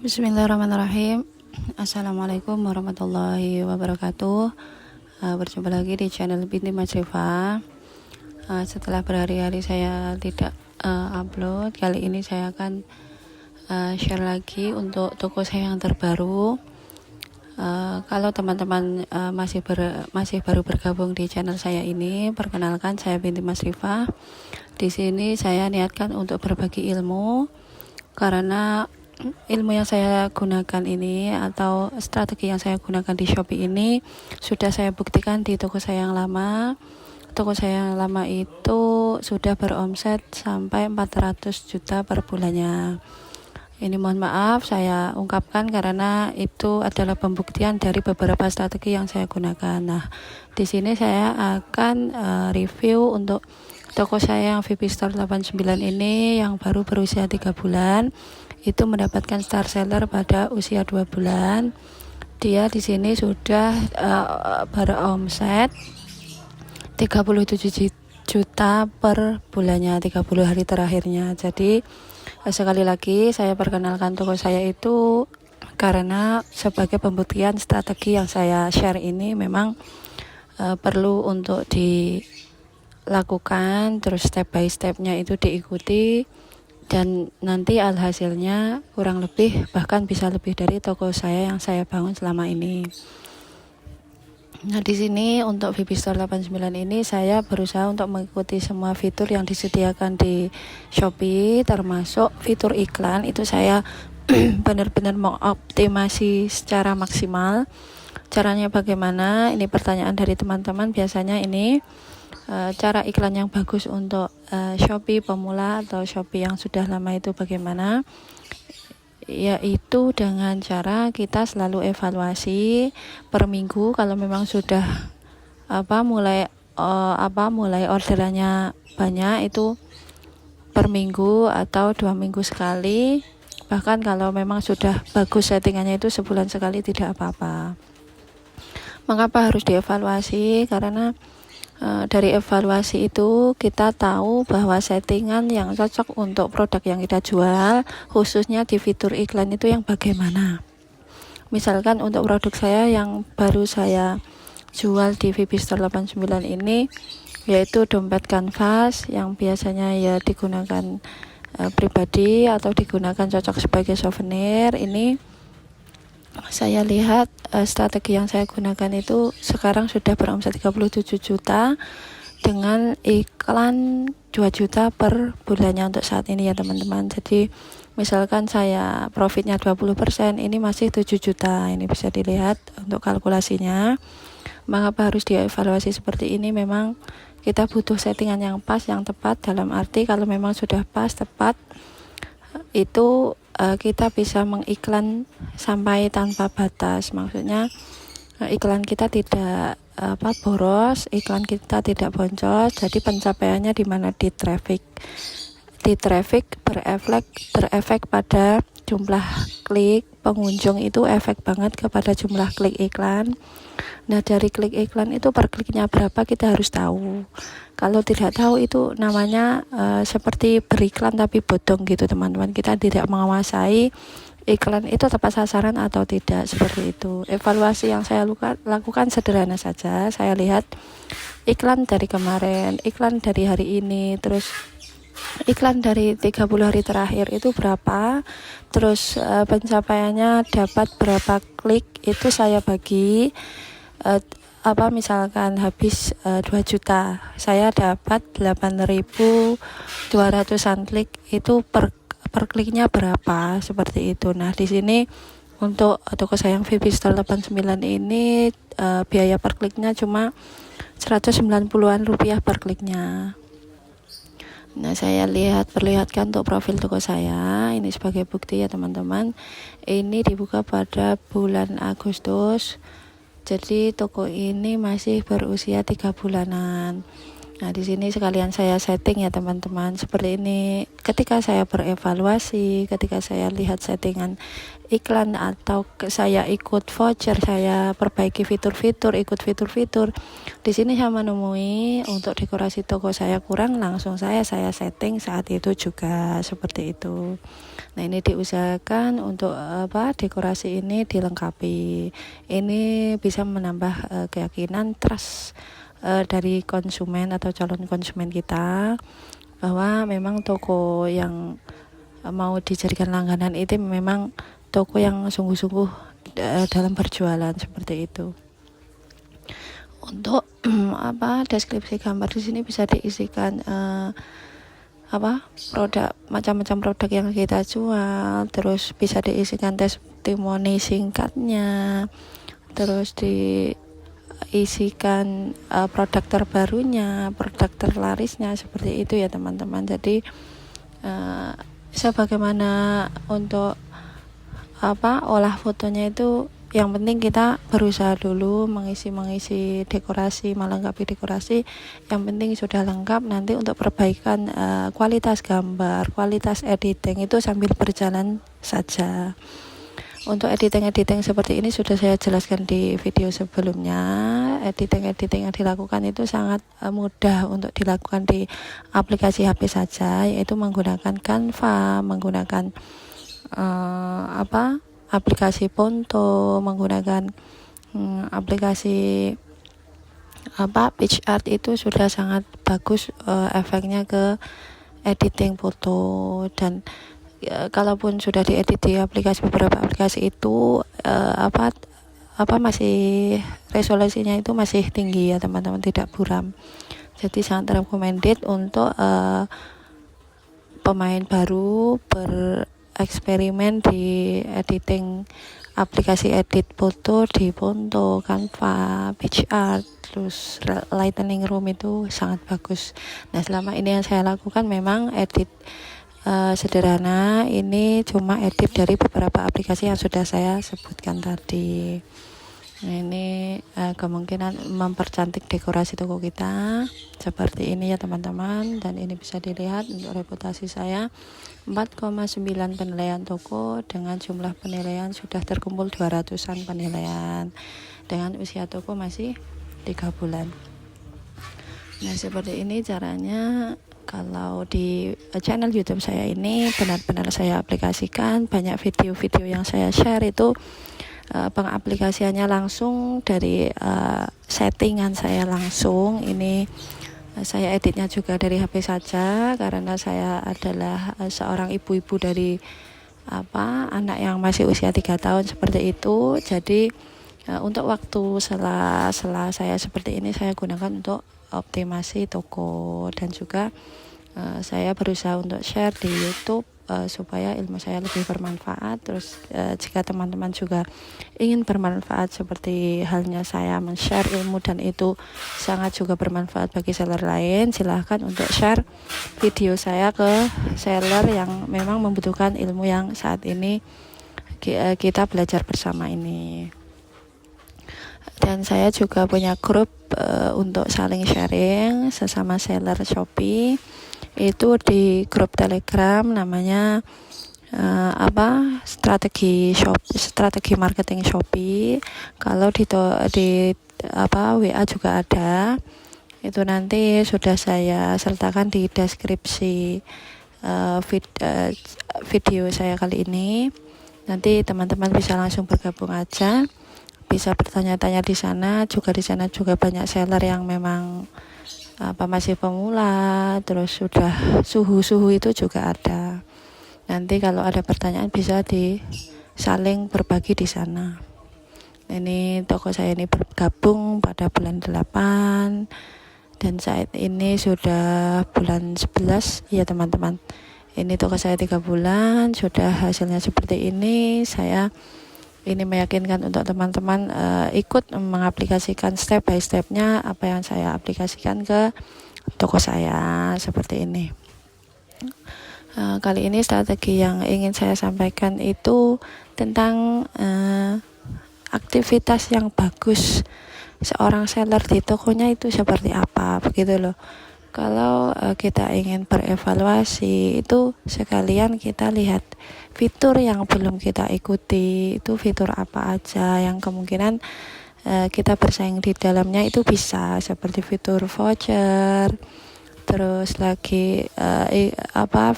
Bismillahirrahmanirrahim. Assalamualaikum warahmatullahi wabarakatuh. Berjumpa lagi di channel Binti Masrifa. Setelah berhari-hari saya tidak upload, kali ini saya akan share lagi untuk toko saya yang terbaru. Kalau teman-teman masih baru bergabung di channel saya ini, perkenalkan, saya Binti Masrifa. Di sini saya niatkan untuk berbagi ilmu, karena ilmu yang saya gunakan ini atau strategi yang saya gunakan di Shopee ini sudah saya buktikan di toko saya yang lama. Toko saya yang lama itu sudah beromset sampai 400 juta per bulannya. Ini mohon maaf saya ungkapkan karena itu adalah pembuktian dari beberapa strategi yang saya gunakan. Nah, di sini saya akan review untuk toko saya yang VP Store 89 ini yang baru berusia 3 bulan. Itu mendapatkan star seller pada usia 2 bulan. Dia di sini sudah beromset 37 juta per bulannya, 30 hari terakhirnya. Jadi sekali lagi saya perkenalkan toko saya itu karena sebagai pembuktian strategi yang saya share ini memang perlu untuk dilakukan, terus step by stepnya itu diikuti, dan nanti alhasilnya kurang lebih bahkan bisa lebih dari toko saya yang saya bangun selama ini. Nah, di sini untuk VP Store 89 ini saya berusaha untuk mengikuti semua fitur yang disediakan di Shopee, termasuk fitur iklan. Itu saya benar-benar mengoptimasi secara maksimal. Caranya bagaimana? Ini pertanyaan dari teman-teman biasanya ini. Cara iklan yang bagus untuk Shopee pemula atau Shopee yang sudah lama itu bagaimana? Yaitu dengan cara kita selalu evaluasi per minggu. Kalau memang sudah mulai orderannya banyak, itu per minggu atau 2 minggu sekali. Bahkan kalau memang sudah bagus settingannya itu sebulan sekali tidak apa-apa. Mengapa harus dievaluasi? Karena dari evaluasi itu kita tahu bahwa settingan yang cocok untuk produk yang kita jual, khususnya di fitur iklan itu yang bagaimana. Misalkan untuk produk saya yang baru saya jual di VP Store 89 ini, yaitu dompet kanvas yang biasanya ya digunakan pribadi atau digunakan cocok sebagai souvenir. Ini saya lihat strategi yang saya gunakan itu sekarang sudah beromset 37 juta dengan iklan 2 juta per bulannya untuk saat ini ya teman-teman. Jadi misalkan saya profitnya 20%, ini masih 7 juta. Ini bisa dilihat untuk kalkulasinya. Mengapa harus dievaluasi seperti ini? Memang kita butuh settingan yang pas, yang tepat, dalam arti kalau memang sudah pas, tepat, itu kita bisa mengiklan sampai tanpa batas. Maksudnya iklan kita tidak boros, iklan kita tidak boncos. Jadi pencapaiannya di mana di traffic berefek pada jumlah klik pengunjung, itu efek banget kepada jumlah klik iklan. Nah, dari klik iklan itu per kliknya berapa kita harus tahu. Kalau tidak tahu itu namanya seperti beriklan tapi bodong gitu teman-teman. Kita tidak menguasai iklan itu tepat sasaran atau tidak, seperti itu. Evaluasi yang saya lakukan sederhana saja. Saya lihat iklan dari kemarin, iklan dari hari ini, terus iklan dari 30 hari terakhir itu berapa, terus pencapaiannya dapat berapa klik, itu saya bagi. Misalkan habis 2 juta, saya dapat 8.200an klik, itu per kliknya berapa, seperti itu. Nah, di sini untuk toko saya yang VP Store 89 ini biaya per kliknya cuma 190-an rupiah per kliknya. Nah, saya perlihatkan untuk profil toko saya ini sebagai bukti ya teman-teman. Ini dibuka pada bulan Agustus. Jadi toko ini masih berusia 3 bulanan. Nah, di sini sekalian saya setting ya teman-teman. Seperti ini ketika saya berevaluasi, ketika saya lihat settingan iklan atau saya ikut voucher, saya perbaiki fitur-fitur, ikut fitur-fitur. Di sini saya menemui untuk dekorasi toko saya kurang, langsung saya setting saat itu juga seperti itu. Nah, ini diusahakan untuk dekorasi ini dilengkapi. Ini bisa menambah keyakinan trust dari konsumen atau calon konsumen kita bahwa memang toko yang mau dijadikan langganan itu memang toko yang sungguh-sungguh dalam berjualan seperti itu. Untuk deskripsi gambar di sini bisa diisikan produk, macam-macam produk yang kita jual, terus bisa diisikan testimoni singkatnya, terus diisikan produk terbarunya, produk terlarisnya, seperti itu ya teman-teman. Jadi sebagaimana untuk olah fotonya itu, yang penting kita berusaha dulu mengisi dekorasi, melengkapi dekorasi. Yang penting sudah lengkap, nanti untuk perbaikan kualitas gambar, kualitas editing itu sambil berjalan saja. Untuk editing seperti ini sudah saya jelaskan di video sebelumnya. Editing yang dilakukan itu sangat mudah untuk dilakukan di aplikasi HP saja, yaitu menggunakan Canva, menggunakan aplikasi Ponto, menggunakan aplikasi PicsArt. Itu sudah sangat bagus efeknya ke editing foto. Dan kalaupun sudah diedit di beberapa aplikasi itu masih resolusinya itu masih tinggi ya teman-teman, tidak buram. Jadi sangat recommended untuk pemain baru bereksperimen di editing aplikasi edit foto di Ponto, Canva, PicsArt, terus Lightroom itu sangat bagus. Nah, selama ini yang saya lakukan memang edit sederhana, ini cuma edit dari beberapa aplikasi yang sudah saya sebutkan tadi. Nah, ini kemungkinan mempercantik dekorasi toko kita seperti ini ya teman-teman. Dan ini bisa dilihat untuk reputasi saya 4,9 penilaian toko, dengan jumlah penilaian sudah terkumpul 200-an penilaian, dengan usia toko masih 3 bulan. Nah, seperti ini caranya. Kalau di channel YouTube saya ini benar-benar saya aplikasikan. Banyak video-video yang saya share itu pengaplikasiannya langsung dari settingan saya langsung. Ini saya editnya juga dari HP saja, karena saya adalah seorang ibu-ibu dari anak yang masih usia 3 tahun seperti itu. Jadi untuk waktu setelah saya seperti ini saya gunakan untuk optimasi toko, dan juga saya berusaha untuk share di YouTube supaya ilmu saya lebih bermanfaat. Terus jika teman-teman juga ingin bermanfaat seperti halnya saya men-share ilmu dan itu sangat juga bermanfaat bagi seller lain, silahkan untuk share video saya ke seller yang memang membutuhkan ilmu yang saat ini kita belajar bersama ini. Dan saya juga punya grup untuk saling sharing sesama seller Shopee. Itu di grup Telegram namanya strategi marketing Shopee. Kalau di WA juga ada. Itu nanti sudah saya sertakan di deskripsi video saya kali ini. Nanti teman-teman bisa langsung bergabung aja, bisa bertanya-tanya di sana. Juga di sana juga banyak seller yang memang masih pemula, terus sudah suhu itu juga ada. Nanti kalau ada pertanyaan bisa saling berbagi di sana. Ini toko saya ini bergabung pada bulan 8 dan saat ini sudah bulan 11 ya teman-teman. Ini toko saya 3 bulan sudah hasilnya seperti ini. Saya ini meyakinkan untuk teman-teman ikut mengaplikasikan step by stepnya apa yang saya aplikasikan ke toko saya seperti ini. Kali ini strategi yang ingin saya sampaikan itu tentang aktivitas yang bagus seorang seller di tokonya itu seperti apa, begitu loh. Kalau kita ingin berevaluasi itu sekalian kita lihat fitur yang belum kita ikuti, itu fitur apa aja yang kemungkinan kita bersaing di dalamnya, itu bisa seperti fitur voucher. Terus lagi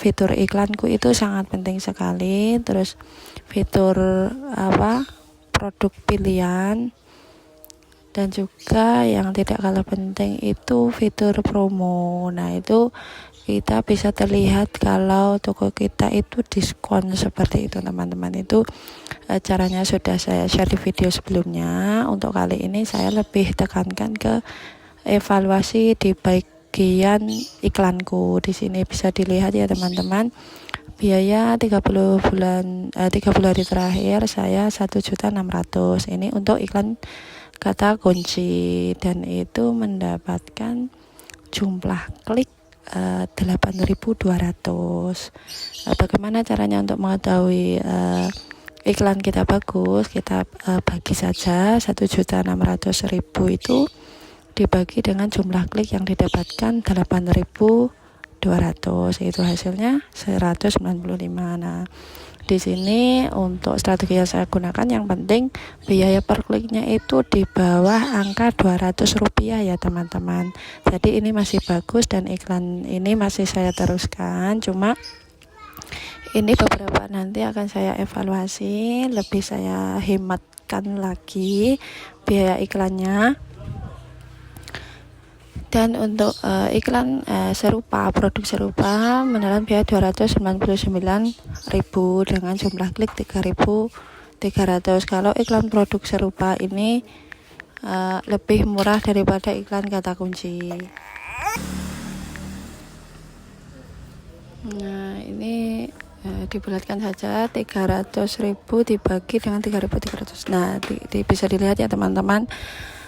fitur iklanku itu sangat penting sekali. Terus fitur produk pilihan. Dan juga yang tidak kalah penting itu fitur promo. Nah, itu kita bisa terlihat kalau toko kita itu diskon seperti itu, teman-teman. Itu caranya sudah saya share di video sebelumnya. Untuk kali ini saya lebih tekankan ke evaluasi di bagian iklanku. Di sini bisa dilihat ya, teman-teman. Biaya 30 hari terakhir saya 1.600.000. Ini untuk iklan kata kunci, dan itu mendapatkan jumlah klik 8.200. Bagaimana caranya untuk mengetahui iklan kita bagus? Kita bagi saja 1.600.000 itu dibagi dengan jumlah klik yang didapatkan 8.200, itu hasilnya 195. Nah, di sini untuk strategi yang saya gunakan, yang penting biaya per kliknya itu di bawah angka 200 rupiah ya, teman-teman. Jadi ini masih bagus dan iklan ini masih saya teruskan. Cuma ini beberapa nanti akan saya evaluasi, lebih saya hematkan lagi biaya iklannya. Dan untuk iklan serupa, produk serupa menelan biaya 299.000 dengan jumlah klik 3.300. Kalau iklan produk serupa ini lebih murah daripada iklan kata kunci. Nah, ini dibulatkan saja 300.000 dibagi dengan 3.300. Nah, bisa dilihat ya, teman-teman.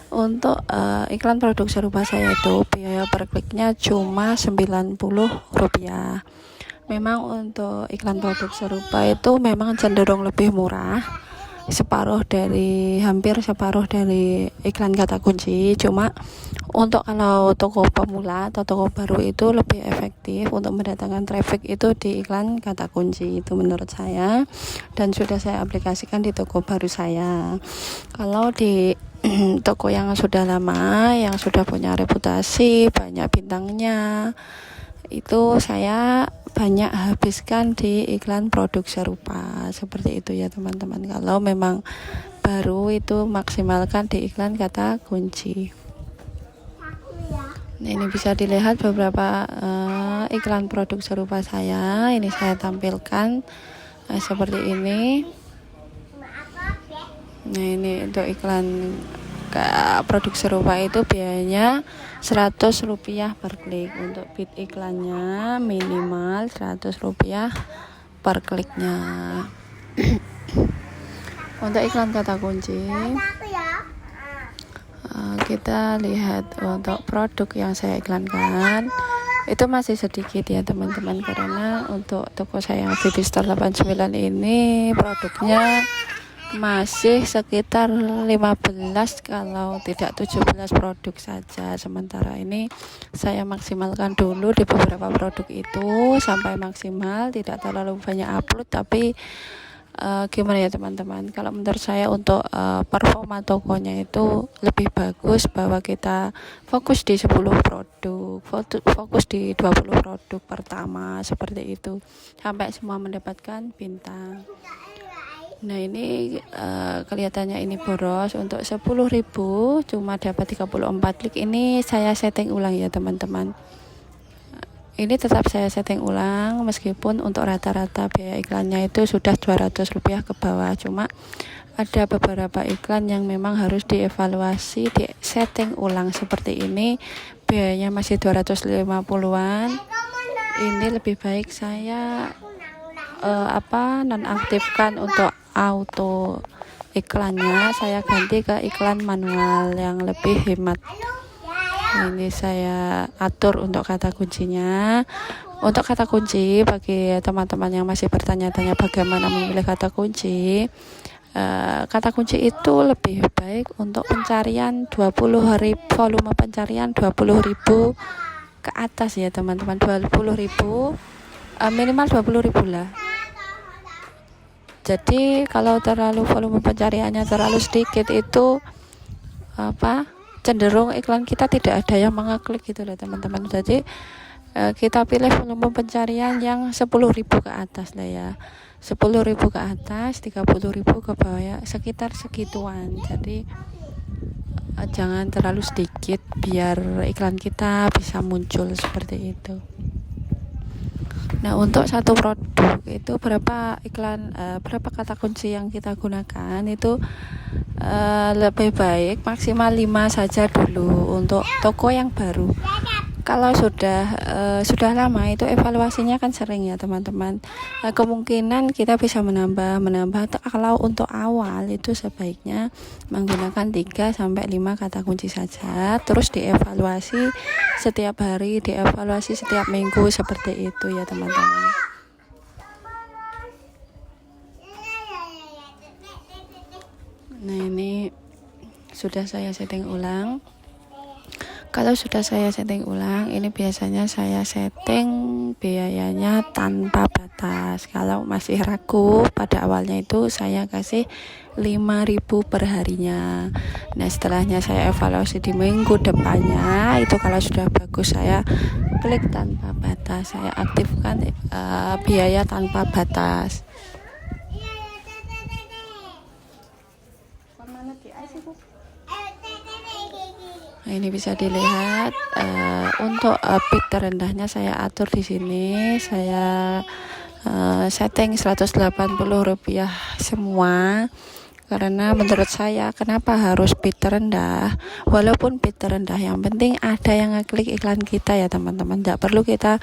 Untuk iklan produk serupa saya itu biaya per kliknya cuma 90 rupiah. Memang untuk iklan produk serupa itu memang cenderung lebih murah, hampir separuh dari iklan kata kunci. Cuma untuk kalau toko pemula atau toko baru itu lebih efektif untuk mendatangkan traffic itu di iklan kata kunci, itu menurut saya, dan sudah saya aplikasikan di toko baru saya. Kalau di toko yang sudah lama, yang sudah punya reputasi, banyak bintangnya, itu saya banyak habiskan di iklan produk serupa seperti itu ya, teman-teman. Kalau memang baru itu maksimalkan di iklan kata kunci. Nah, ini bisa dilihat beberapa iklan produk serupa saya. Ini saya tampilkan seperti ini. Nah, ini untuk iklan produk serupa itu biayanya 100 rupiah per klik. Untuk bid iklannya minimal 100 rupiah per kliknya. Untuk iklan kata kunci, kita lihat untuk produk yang saya iklankan itu masih sedikit ya, teman-teman, karena untuk toko saya yang Vivi Store 89 ini produknya masih sekitar 15 kalau tidak 17 produk saja. Sementara ini saya maksimalkan dulu di beberapa produk itu sampai maksimal, tidak terlalu banyak upload. Tapi gimana ya, teman-teman, kalau menurut saya untuk performa tokonya itu lebih bagus bahwa kita fokus di 10 produk, fokus di 20 produk pertama, seperti itu, sampai semua mendapatkan bintang. Nah, ini kelihatannya ini boros. Untuk 10.000 cuma dapat 34 klik. Ini saya setting ulang ya, teman-teman. Ini tetap saya setting ulang meskipun untuk rata-rata biaya iklannya itu sudah 200 rupiah ke bawah. Cuma ada beberapa iklan yang memang harus dievaluasi, di setting ulang seperti ini. Biayanya masih 250-an. Ini lebih baik saya nonaktifkan untuk auto iklannya, saya ganti ke iklan manual yang lebih hemat. Ini saya atur untuk kata kuncinya. Untuk kata kunci, bagi teman-teman yang masih bertanya-tanya bagaimana memilih kata kunci, kata kunci itu lebih baik untuk pencarian 20.000, volume pencarian 20.000 ke atas ya teman-teman. 20.000, minimal 20.000 lah. Jadi kalau terlalu volume pencariannya terlalu sedikit, itu cenderung iklan kita tidak ada yang mengeklik gitu loh teman-teman. Jadi kita pilih volume pencarian yang 10.000 ke atas lah ya. 10.000 ke atas, 30.000 ke bawah ya, sekitar segituan. Jadi jangan terlalu sedikit biar iklan kita bisa muncul seperti itu. Nah, untuk satu produk itu berapa kata kunci yang kita gunakan itu lebih baik maksimal 5 saja dulu untuk toko yang baru. Kalau sudah lama itu evaluasinya kan sering ya teman-teman. Kemungkinan kita bisa menambah. Kalau untuk awal itu sebaiknya menggunakan 3 sampai 5 kata kunci saja, terus dievaluasi setiap hari, dievaluasi setiap minggu seperti itu ya teman-teman. Nah, ini sudah saya setting ulang. Kalau sudah saya setting ulang, ini biasanya saya setting biayanya tanpa batas. Kalau masih ragu, pada awalnya itu saya kasih 5.000 per harinya. Nah, setelahnya saya evaluasi di minggu depannya, itu kalau sudah bagus saya klik tanpa batas, saya aktifkan biaya tanpa batas. Nah, ini bisa dilihat untuk bid terendahnya saya atur di sini. Saya setting Rp180 semua. Karena menurut saya kenapa harus bid terendah? Walaupun bid terendah, yang penting ada yang ngeklik iklan kita ya teman-teman. Tidak perlu kita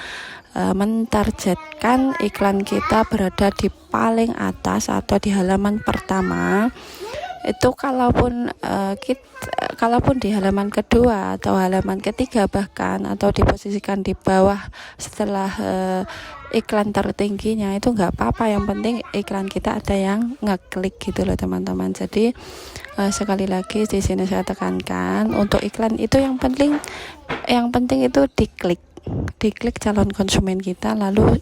mentargetkan iklan kita berada di paling atas atau di halaman pertama. Itu kalaupun di halaman kedua atau halaman ketiga bahkan, atau diposisikan di bawah setelah iklan tertingginya, itu nggak apa-apa. Yang penting iklan kita ada yang ngeklik gitu loh teman-teman. Jadi sekali lagi di sini saya tekankan, untuk iklan itu yang penting itu diklik calon konsumen kita, lalu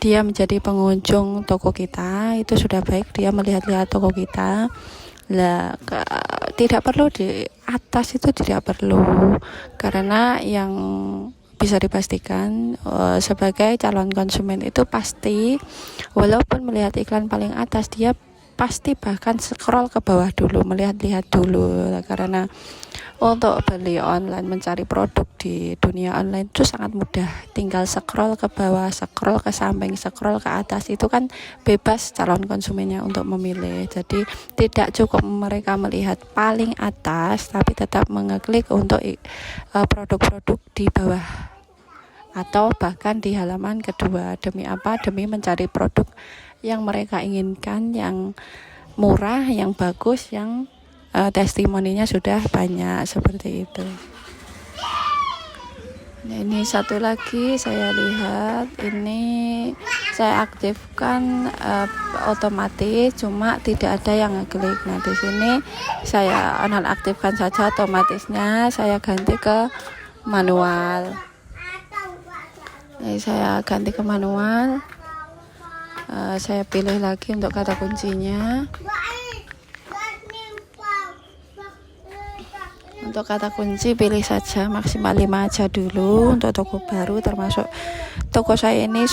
dia menjadi pengunjung toko kita. Itu sudah baik, dia melihat-lihat toko kita lah. Tidak perlu di atas, itu tidak perlu, karena yang bisa dipastikan sebagai calon konsumen itu pasti walaupun melihat iklan paling atas, dia pasti bahkan scroll ke bawah dulu, melihat-lihat dulu. Karena untuk beli online, mencari produk di dunia online itu sangat mudah. Tinggal scroll ke bawah, scroll ke samping, scroll ke atas. Itu kan bebas calon konsumennya untuk memilih. Jadi tidak cukup mereka melihat paling atas, tapi tetap mengeklik untuk produk-produk di bawah atau bahkan di halaman kedua. Demi apa? Demi mencari produk yang mereka inginkan, yang murah, yang bagus, yang testimoninya sudah banyak, seperti itu. Nah, ini satu lagi saya lihat, ini saya aktifkan otomatis, cuma tidak ada yang ngeklik. Nah, di sini saya nonaktifkan saja otomatisnya, saya ganti ke manual. Nah, saya ganti ke manual. Saya pilih lagi untuk kata kuncinya. Untuk kata kunci pilih saja maksimal 5 aja dulu untuk toko baru, termasuk toko saya ini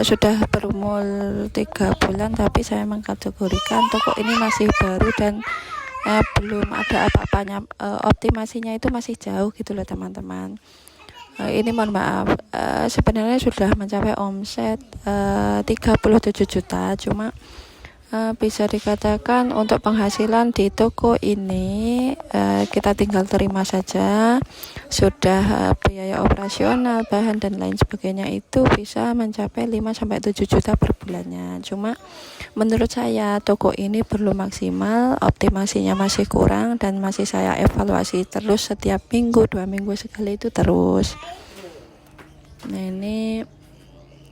sudah berumur 3 bulan, tapi saya mengkategorikan toko ini masih baru dan belum ada apa-apanya, optimasinya itu masih jauh gitu loh teman-teman. Ini mohon maaf, sebenarnya sudah mencapai omset 37 juta, cuma bisa dikatakan untuk penghasilan di toko ini kita tinggal terima saja. Sudah biaya operasional, bahan dan lain sebagainya itu bisa mencapai 5-7 juta per bulannya. Cuma menurut saya toko ini perlu maksimal, optimasinya masih kurang, dan masih saya evaluasi terus setiap minggu, 2 minggu sekali itu terus. Nah, ini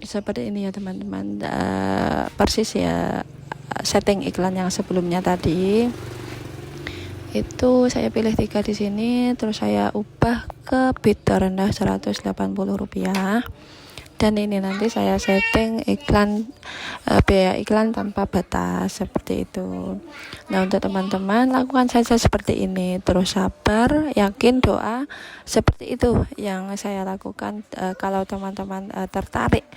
seperti ini ya teman-teman, persis ya setting iklan yang sebelumnya tadi. Itu saya pilih 3 di sini, terus saya ubah ke bid terendah Rp180. Dan ini nanti saya setting iklan biaya iklan tanpa batas seperti itu. Nah, untuk teman-teman lakukan saja seperti ini, terus sabar, yakin, doa, seperti itu yang saya lakukan. Kalau teman-teman tertarik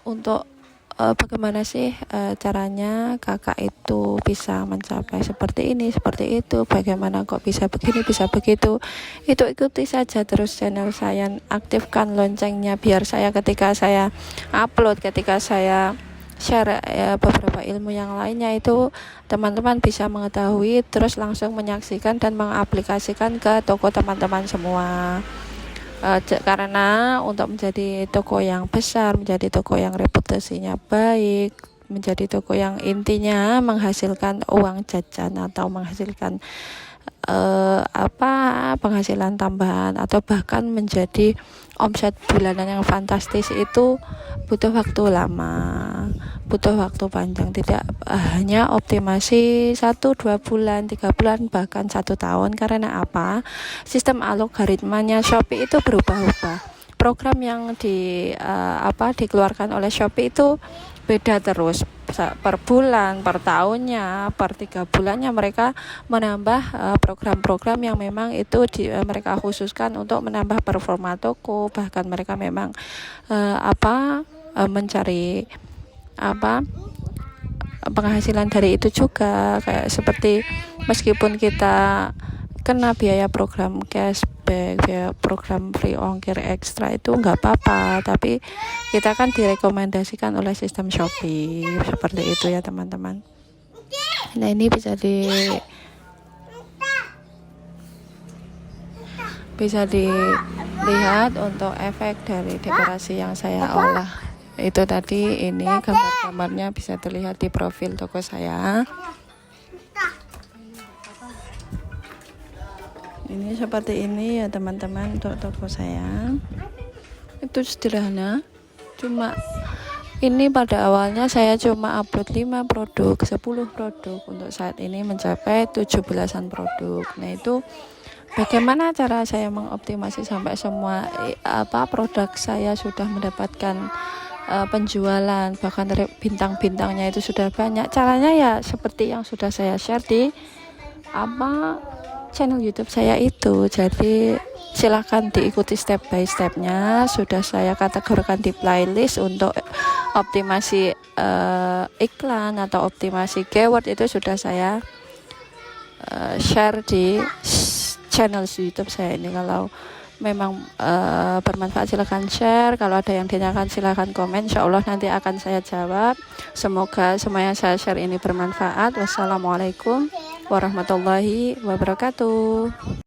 untuk bagaimana sih caranya kakak itu bisa mencapai seperti ini, seperti itu, bagaimana kok bisa begini, bisa begitu, itu ikuti saja terus channel saya, aktifkan loncengnya biar saya ketika saya upload, ketika saya share beberapa ilmu yang lainnya itu teman-teman bisa mengetahui, terus langsung menyaksikan dan mengaplikasikan ke toko teman-teman semua. Karena untuk menjadi toko yang besar, menjadi toko yang reputasinya baik, menjadi toko yang intinya menghasilkan uang jajan atau menghasilkan penghasilan tambahan atau bahkan menjadi omset bulanan yang fantastis, itu butuh waktu lama, butuh waktu panjang, tidak hanya optimasi 1-2 bulan, 3 bulan, bahkan 1 tahun. Karena apa? Sistem algoritmanya Shopee itu berubah-ubah. Program yang dikeluarkan oleh Shopee itu beda terus, per bulan, per tahunnya, per 3 bulannya mereka menambah program-program yang memang itu mereka khususkan untuk menambah performa toko. Bahkan mereka memang mencari penghasilan dari itu juga, kayak seperti meskipun kita kena biaya program cashback, biaya program free ongkir ekstra, itu nggak apa-apa, tapi kita kan direkomendasikan oleh sistem Shopee seperti itu ya teman-teman. Nah, ini bisa dilihat untuk efek dari dekorasi yang saya olah. Itu tadi, ini gambar-gambarnya bisa terlihat di profil toko saya. Ini seperti ini ya teman-teman, untuk toko saya itu sederhana. Cuma ini pada awalnya saya cuma upload 5 produk, 10 produk, untuk saat ini mencapai 17-an produk. Nah, itu bagaimana cara saya mengoptimasi sampai semua produk saya sudah mendapatkan penjualan, bahkan bintang-bintangnya itu sudah banyak. Caranya ya seperti yang sudah saya share di channel YouTube saya itu. Jadi silahkan diikuti step by stepnya, sudah saya kategorikan di playlist. Untuk optimasi iklan atau optimasi keyword itu sudah saya share di channel YouTube saya ini. Kalau memang bermanfaat silahkan share, kalau ada yang ditanyakan silahkan komen, insya Allah nanti akan saya jawab. Semoga semua yang saya share ini bermanfaat. Wassalamualaikum warahmatullahi wabarakatuh.